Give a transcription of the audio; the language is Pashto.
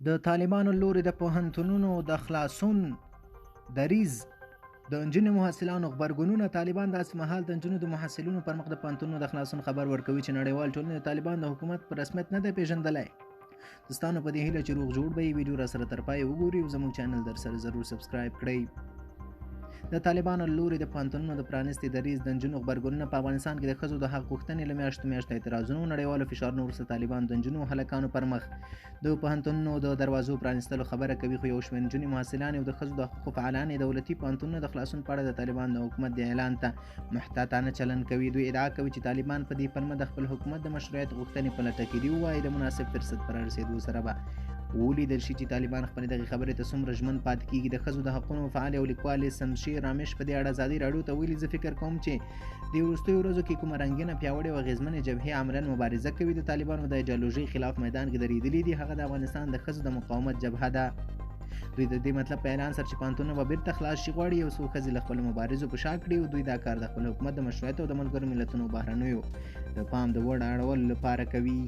د طالبانو لوري د پوهنتونونو د خلاصون دریځ د نجونو محصلانو غبرګونونه. طالبان داسې مهال د نجونو د محصلینو پر مخ د پوهنتونونو د خلاصون خبر ورکوي چې نړیوال ټولنه د طالبان د حکومت په رسمیت نه دی پیژندلی. دوستانو په دې هیله چې روغ جوړ به وي، ویډیو را سره تر پای وګورئ او زموږ چینل در سره ضرور سبسکرایب کړئ. د طالبانو لوري د پوهنتونونو د پرانیستي دریځ د نجونو غبرګونونه. په افغانستان کې د ښځو د حق غوښتنې له میاشتو اعتراضونو نړیوالو فشارونو وروسته طالبان د نجونو هلکانو پر مخ د پوهنتونونو د دروازو پرانیستلو خبره کوي، خو یو شمېر نجونې محصلانې او د ښځو د حقوقو فعالان دولتي پوهنتونونو د خلاصون په اړه د طالبان د حکومت د اعلان ته محتاطانه چلن کوي. دوی ادعا کوي چې طالبان په دې پلمه د خپل حکومت د مشروعیت غوښتنې په لټه کې دي، وایي د مناسب فرصت پر رسېدو سره به ولیدل شي چې طالبان خپلې دغې خبرې ته څومره ژمن پاتې کېږي. د ښځو د حقونو فعالې او لیکوالې سمشیر رامیش په دې اړه ازادي راډیو ته ویلي، زه فکر کوم چې د وروستیو ورځو کې کومه رنګینه، پیاوړې او اغېزمنې جبهې عملاً مبارزه کوي. د طالبانو د ایډیالوژۍ خلاف میدان کې درېدلي دي، هغه د افغانستان د ښځو د مقاومت جبهه ده. دوی د دې مطلب په اعلان سره چې پوهنتونونه به بیرته خلاص شي غواړي یو څو ښځې له خپلو مبارزو په شا کړي، او دوی دا کار د خپل حکومت د مشروعیت او د ملګرو ملتونو بهرنیو د پام د وړ اړولو لپاره کوي.